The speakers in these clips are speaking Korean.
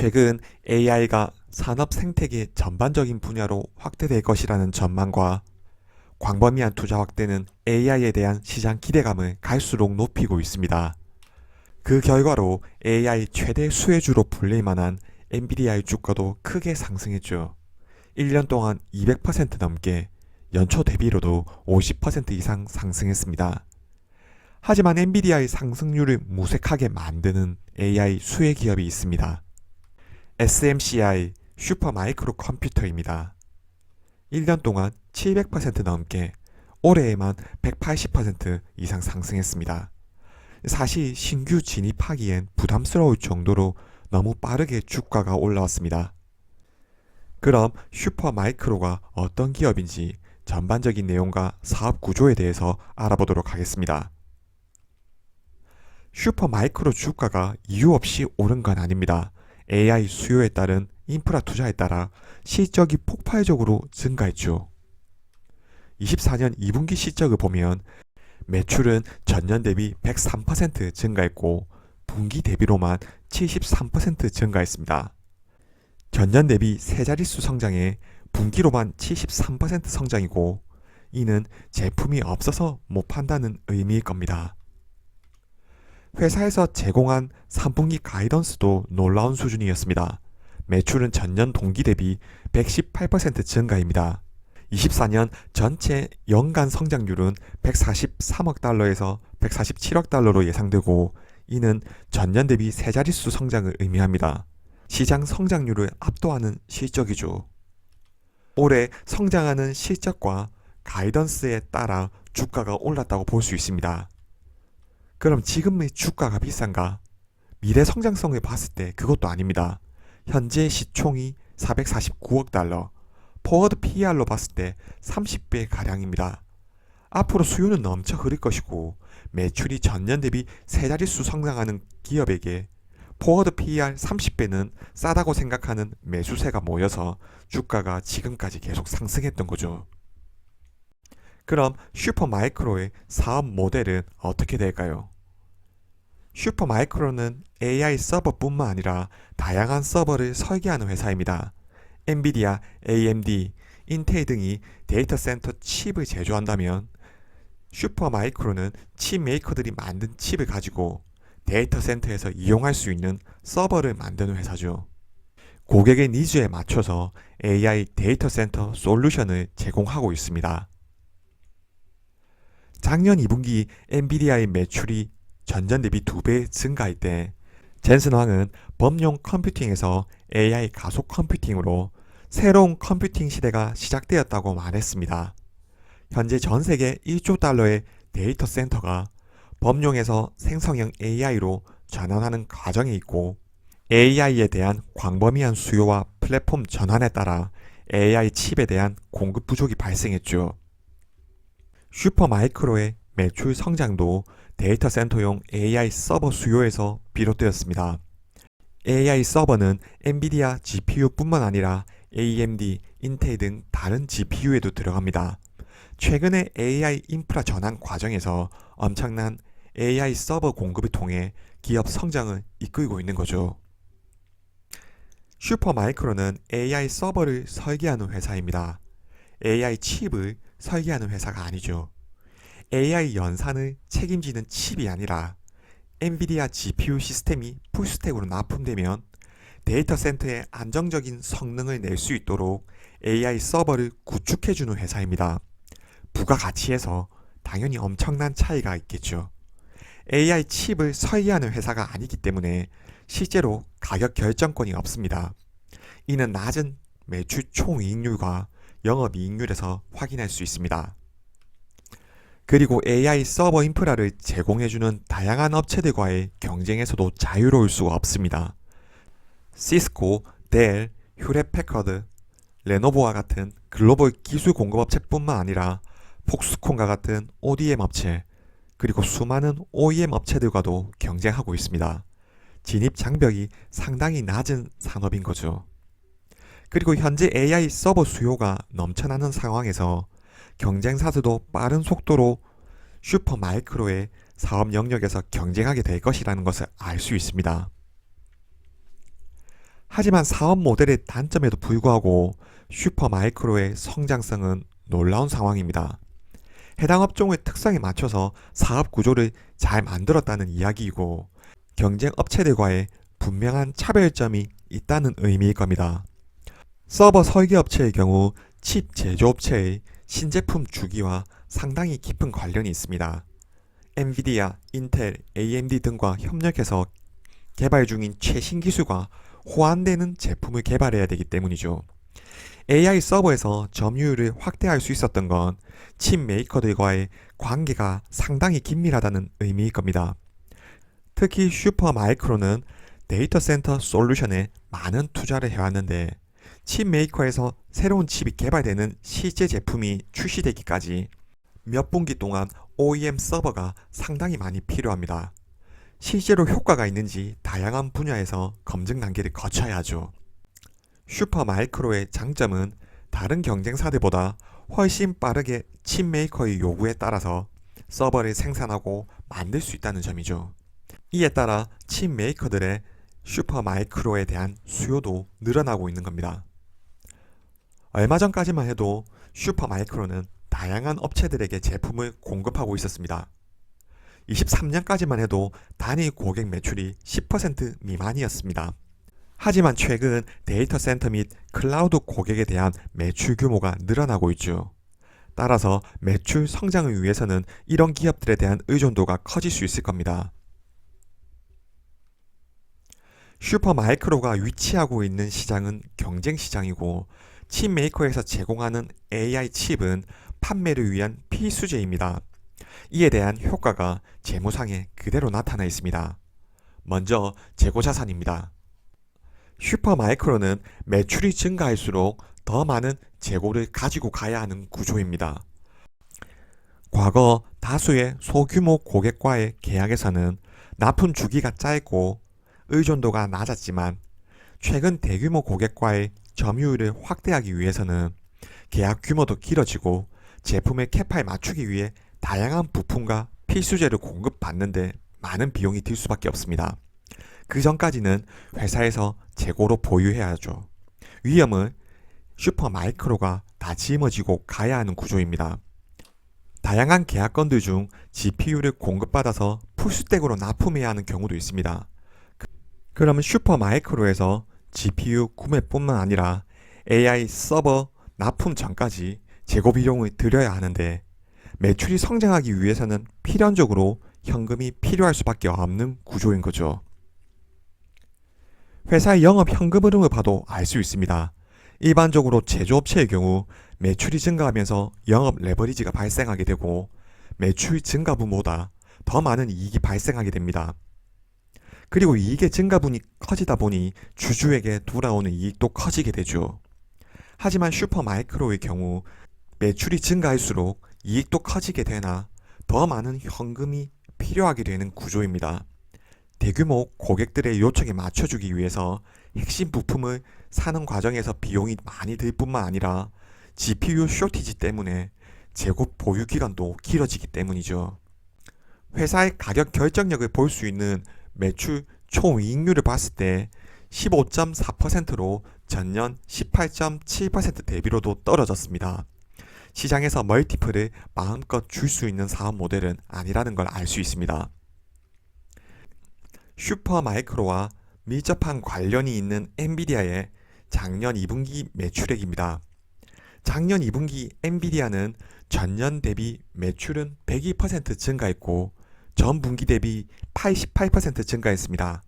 최근 AI가 산업 생태계 전반적인 분야로 확대될 것이라는 전망과 광범위한 투자 확대는 AI에 대한 시장 기대감을 갈수록 높이고 있습니다. 그 결과로 AI 최대 수혜주로 불릴 만한 엔비디아의 주가도 크게 상승했죠. 1년 동안 200% 넘게 연초 대비로도 50% 이상 상승했습니다. 하지만 엔비디아의 상승률을 무색하게 만드는 AI 수혜 기업이 있습니다. SMCI 슈퍼마이크로 컴퓨터입니다. 1년 동안 700% 넘게, 올해에만 180% 이상 상승했습니다. 사실 신규 진입하기엔 부담스러울 정도로 너무 빠르게 주가가 올라왔습니다. 그럼 슈퍼마이크로가 어떤 기업인지 전반적인 내용과 사업 구조에 대해서 알아보도록 하겠습니다. 슈퍼마이크로 주가가 이유 없이 오른 건 아닙니다. AI 수요에 따른 인프라 투자에 따라 실적이 폭발적으로 증가했죠. 24년 2분기 실적을 보면 매출은 전년 대비 103% 증가했고 분기 대비로만 73% 증가했습니다. 전년 대비 세 자릿수 성장에 분기로만 73% 성장이고, 이는 제품이 없어서 못 판다는 의미일 겁니다. 회사에서 제공한 3분기 가이던스도 놀라운 수준이었습니다. 매출은 전년 동기 대비 118% 증가입니다. 24년 전체 연간 성장률은 143억 달러에서 147억 달러로 예상되고, 이는 전년 대비 세 자릿수 성장을 의미합니다. 시장 성장률을 압도하는 실적이죠. 올해 성장하는 실적과 가이던스에 따라 주가가 올랐다고 볼 수 있습니다. 그럼 지금의 주가가 비싼가? 미래 성장성을 봤을 때 그것도 아닙니다. 현재 시총이 449억 달러, 포워드 PER로 봤을 때 30배 가량입니다. 앞으로 수요는 넘쳐 흐를 것이고, 매출이 전년 대비 세 자릿수 성장하는 기업에게 포워드 PER 30배는 싸다고 생각하는 매수세가 모여서 주가가 지금까지 계속 상승했던 거죠. 그럼 슈퍼마이크로의 사업 모델은 어떻게 될까요? 슈퍼마이크로는 AI 서버뿐만 아니라 다양한 서버를 설계하는 회사입니다. 엔비디아, AMD, 인텔 등이 데이터 센터 칩을 제조한다면, 슈퍼마이크로는 칩 메이커들이 만든 칩을 가지고 데이터 센터에서 이용할 수 있는 서버를 만드는 회사죠. 고객의 니즈에 맞춰서 AI 데이터 센터 솔루션을 제공하고 있습니다. 작년 2분기 엔비디아의 매출이 전년 대비 2배 증가할 때, 젠슨 황은 범용 컴퓨팅에서 AI 가속 컴퓨팅으로 새로운 컴퓨팅 시대가 시작되었다고 말했습니다. 현재 전 세계 1조 달러의 데이터 센터가 범용에서 생성형 AI로 전환하는 과정에 있고, AI에 대한 광범위한 수요와 플랫폼 전환에 따라 AI 칩에 대한 공급 부족이 발생했죠. 슈퍼마이크로의 매출 성장도 데이터 센터용 AI 서버 수요에서 비롯되었습니다. AI 서버는 엔비디아 GPU뿐만 아니라 AMD, 인텔 등 다른 GPU에도 들어갑니다. 최근에 AI 인프라 전환 과정에서 엄청난 AI 서버 공급을 통해 기업 성장을 이끌고 있는 거죠. 슈퍼마이크로는 AI 서버를 설계하는 회사입니다. AI 칩을 설계하는 회사가 아니죠. AI 연산을 책임지는 칩이 아니라 엔비디아 GPU 시스템이 풀스택으로 납품되면 데이터 센터에 안정적인 성능을 낼 수 있도록 AI 서버를 구축해주는 회사입니다. 부가가치에서 당연히 엄청난 차이가 있겠죠. AI 칩을 설계하는 회사가 아니기 때문에 실제로 가격 결정권이 없습니다. 이는 낮은 매출 총이익률과 영업이익률에서 확인할 수 있습니다. 그리고 AI 서버 인프라를 제공해주는 다양한 업체들과의 경쟁에서도 자유로울 수가 없습니다. 시스코, 델, 휴렛패커드, 레노버와 같은 글로벌 기술 공급업체뿐만 아니라 폭스콘과 같은 ODM 업체, 그리고 수많은 OEM 업체들과도 경쟁하고 있습니다. 진입 장벽이 상당히 낮은 산업인 거죠. 그리고 현재 AI 서버 수요가 넘쳐나는 상황에서 경쟁사들도 빠른 속도로 슈퍼마이크로의 사업 영역에서 경쟁하게 될 것이라는 것을 알 수 있습니다. 하지만 사업 모델의 단점에도 불구하고 슈퍼마이크로의 성장성은 놀라운 상황입니다. 해당 업종의 특성에 맞춰서 사업 구조를 잘 만들었다는 이야기이고 경쟁 업체들과의 분명한 차별점이 있다는 의미일 겁니다. 서버 설계 업체의 경우 칩 제조업체의 신제품 주기와 상당히 깊은 관련이 있습니다. 엔비디아, 인텔, AMD 등과 협력해서 개발 중인 최신 기술과 호환되는 제품을 개발해야 되기 때문이죠. AI 서버에서 점유율을 확대할 수 있었던 건 칩 메이커들과의 관계가 상당히 긴밀하다는 의미일 겁니다. 특히 슈퍼마이크로는 데이터 센터 솔루션에 많은 투자를 해왔는데 칩 메이커에서 새로운 칩이 개발되는 실제 제품이 출시되기까지 몇 분기 동안 OEM 서버가 상당히 많이 필요합니다. 실제로 효과가 있는지 다양한 분야에서 검증 단계를 거쳐야 하죠. 슈퍼마이크로의 장점은 다른 경쟁사들보다 훨씬 빠르게 칩 메이커의 요구에 따라서 서버를 생산하고 만들 수 있다는 점이죠. 이에 따라 칩 메이커들의 슈퍼마이크로에 대한 수요도 늘어나고 있는 겁니다. 얼마 전까지만 해도 슈퍼마이크로는 다양한 업체들에게 제품을 공급하고 있었습니다. 23년까지만 해도 단위 고객 매출이 10% 미만이었습니다. 하지만 최근 데이터 센터 및 클라우드 고객에 대한 매출 규모가 늘어나고 있죠. 따라서 매출 성장을 위해서는 이런 기업들에 대한 의존도가 커질 수 있을 겁니다. 슈퍼마이크로가 위치하고 있는 시장은 경쟁 시장이고 칩 메이커에서 제공하는 AI 칩은 판매를 위한 필수제입니다. 이에 대한 효과가 재무상에 그대로 나타나 있습니다. 먼저 재고자산입니다. 슈퍼마이크로는 매출이 증가할수록 더 많은 재고를 가지고 가야 하는 구조입니다. 과거 다수의 소규모 고객과의 계약에서는 납품 주기가 짧고 의존도가 낮았지만 최근 대규모 고객과의 점유율을 확대하기 위해서는 계약 규모도 길어지고 제품의 캐파에 맞추기 위해 다양한 부품과 필수재를 공급받는데 많은 비용이 들 수밖에 없습니다. 그 전까지는 회사에서 재고로 보유해야 하죠. 위험은 슈퍼마이크로가 다 짊어지고 가야 하는 구조입니다. 다양한 계약건들 중 GPU를 공급받아서 풀스택으로 납품해야 하는 경우도 있습니다. 그러면 슈퍼마이크로에서 GPU 구매뿐만 아니라 AI 서버 납품 전까지 재고 비용을 들여야 하는데 매출이 성장하기 위해서는 필연적으로 현금이 필요할 수밖에 없는 구조인 거죠. 회사의 영업 현금 흐름을 봐도 알 수 있습니다. 일반적으로 제조업체의 경우 매출이 증가하면서 영업 레버리지가 발생하게 되고 매출 증가분보다 더 많은 이익이 발생하게 됩니다. 그리고 이익의 증가분이 커지다 보니 주주에게 돌아오는 이익도 커지게 되죠. 하지만 슈퍼마이크로의 경우 매출이 증가할수록 이익도 커지게 되나 더 많은 현금이 필요하게 되는 구조입니다. 대규모 고객들의 요청에 맞춰주기 위해서 핵심 부품을 사는 과정에서 비용이 많이 들 뿐만 아니라 GPU 쇼티지 때문에 재고 보유 기간도 길어지기 때문이죠. 회사의 가격 결정력을 볼 수 있는 매출 총이익률을 봤을 때 15.4%로 전년 18.7% 대비로도 떨어졌습니다. 시장에서 멀티플을 마음껏 줄 수 있는 사업 모델은 아니라는 걸 알 수 있습니다. 슈퍼마이크로와 밀접한 관련이 있는 엔비디아의 작년 2분기 매출액입니다. 작년 2분기 엔비디아는 전년 대비 매출은 102% 증가했고 전 분기 대비 88% 증가했습니다.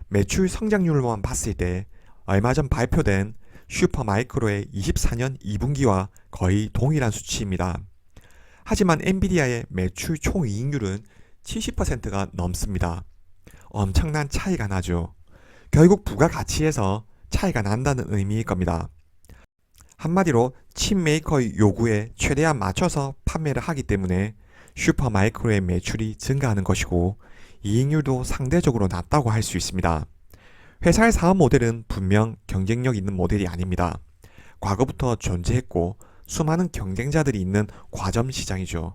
매출 성장률로만 봤을 때 얼마 전 발표된 슈퍼마이크로의 24년 2분기와 거의 동일한 수치입니다. 하지만 엔비디아의 매출 총이익률은 70%가 넘습니다. 엄청난 차이가 나죠. 결국 부가가치에서 차이가 난다는 의미일 겁니다. 한마디로 칩 메이커의 요구에 최대한 맞춰서 판매를 하기 때문에 슈퍼마이크로의 매출이 증가하는 것이고 이익률도 상대적으로 낮다고 할 수 있습니다. 회사의 사업 모델은 분명 경쟁력 있는 모델이 아닙니다. 과거부터 존재했고 수많은 경쟁자들이 있는 과점 시장이죠.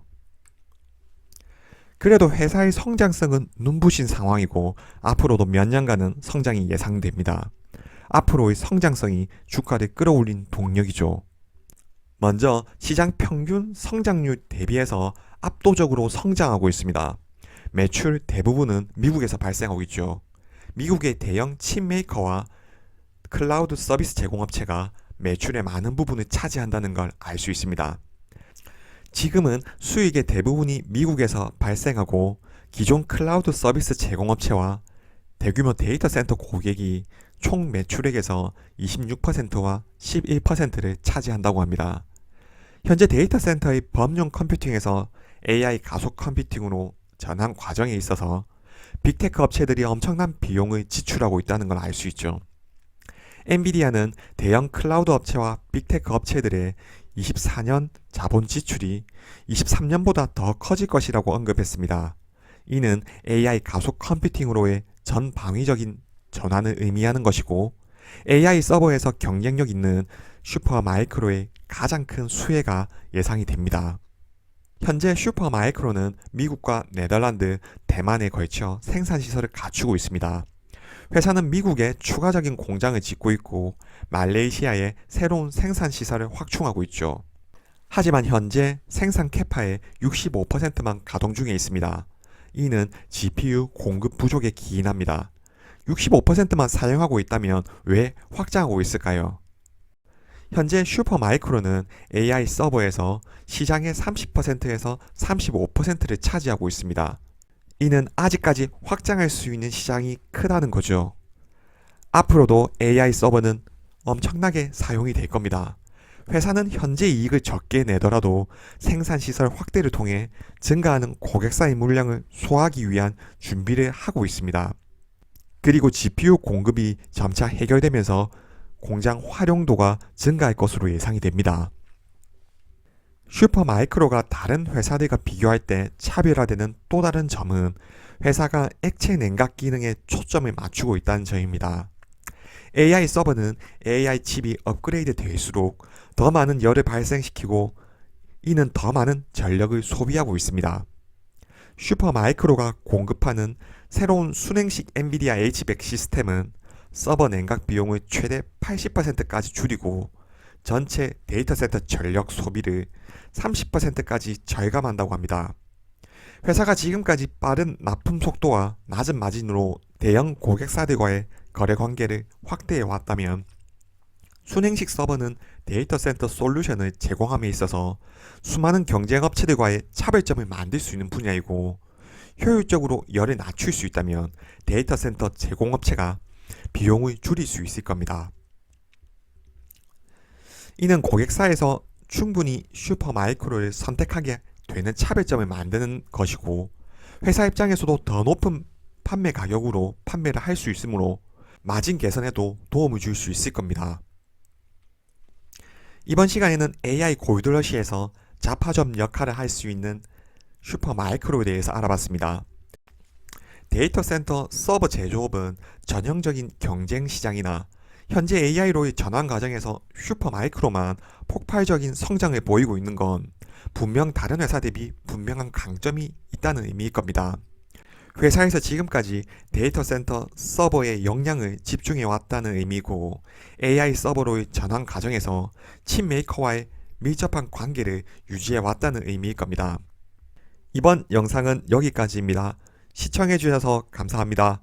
그래도 회사의 성장성은 눈부신 상황이고 앞으로도 몇 년간은 성장이 예상됩니다. 앞으로의 성장성이 주가를 끌어올린 동력이죠. 먼저 시장 평균 성장률 대비해서 압도적으로 성장하고 있습니다. 매출 대부분은 미국에서 발생하고 있죠. 미국의 대형 칩 메이커와 클라우드 서비스 제공업체가 매출의 많은 부분을 차지한다는 걸 알 수 있습니다. 지금은 수익의 대부분이 미국에서 발생하고 기존 클라우드 서비스 제공업체와 대규모 데이터 센터 고객이 총 매출액에서 26%와 11%를 차지한다고 합니다. 현재 데이터 센터의 범용 컴퓨팅에서 AI 가속 컴퓨팅으로 전환 과정에 있어서 빅테크 업체들이 엄청난 비용을 지출하고 있다는 걸 알 수 있죠. 엔비디아는 대형 클라우드 업체와 빅테크 업체들의 24년 자본 지출이 23년보다 더 커질 것이라고 언급했습니다. 이는 AI 가속 컴퓨팅으로의 전방위적인 전환을 의미하는 것이고 AI 서버에서 경쟁력 있는 슈퍼마이크로의 가장 큰 수혜가 예상이 됩니다. 현재 슈퍼마이크로는 미국과 네덜란드, 대만에 걸쳐 생산시설을 갖추고 있습니다. 회사는 미국에 추가적인 공장을 짓고 있고 말레이시아에 새로운 생산시설을 확충하고 있죠. 하지만 현재 생산 캐파의 65%만 가동 중에 있습니다. 이는 GPU 공급 부족에 기인합니다. 65%만 사용하고 있다면 왜 확장하고 있을까요? 현재 슈퍼마이크로는 AI 서버에서 시장의 30%에서 35%를 차지하고 있습니다. 이는 아직까지 확장할 수 있는 시장이 크다는 거죠. 앞으로도 AI 서버는 엄청나게 사용이 될 겁니다. 회사는 현재 이익을 적게 내더라도 생산시설 확대를 통해 증가하는 고객사의 물량을 소화하기 위한 준비를 하고 있습니다. 그리고 GPU 공급이 점차 해결되면서 공장 활용도가 증가할 것으로 예상이 됩니다. 슈퍼마이크로가 다른 회사들과 비교할 때 차별화되는 또 다른 점은 회사가 액체 냉각 기능에 초점을 맞추고 있다는 점입니다. AI 서버는 AI 칩이 업그레이드 될수록 더 많은 열을 발생시키고 이는 더 많은 전력을 소비하고 있습니다. 슈퍼마이크로가 공급하는 새로운 순행식 엔비디아 H100 시스템은 서버 냉각 비용을 최대 80%까지 줄이고 전체 데이터 센터 전력 소비를 30%까지 절감한다고 합니다. 회사가 지금까지 빠른 납품 속도와 낮은 마진으로 대형 고객사들과의 거래 관계를 확대해 왔다면 순행식 서버는 데이터 센터 솔루션을 제공함에 있어서 수많은 경쟁 업체들과의 차별점을 만들 수 있는 분야이고 효율적으로 열을 낮출 수 있다면 데이터 센터 제공업체가 비용을 줄일 수 있을 겁니다. 이는 고객사에서 충분히 슈퍼마이크로를 선택하게 되는 차별점을 만드는 것이고 회사 입장에서도 더 높은 판매 가격으로 판매를 할 수 있으므로 마진 개선에도 도움을 줄 수 있을 겁니다. 이번 시간에는 AI 골드러시에서 자파점 역할을 할 수 있는 슈퍼마이크로에 대해서 알아봤습니다. 데이터 센터 서버 제조업은 전형적인 경쟁 시장이나 현재 AI로의 전환 과정에서 슈퍼마이크로만 폭발적인 성장을 보이고 있는 건 분명 다른 회사 대비 분명한 강점이 있다는 의미일 겁니다. 회사에서 지금까지 데이터 센터 서버의 역량을 집중해 왔다는 의미고 AI 서버로의 전환 과정에서 칩 메이커와의 밀접한 관계를 유지해 왔다는 의미일 겁니다. 이번 영상은 여기까지입니다. 시청해 주셔서 감사합니다.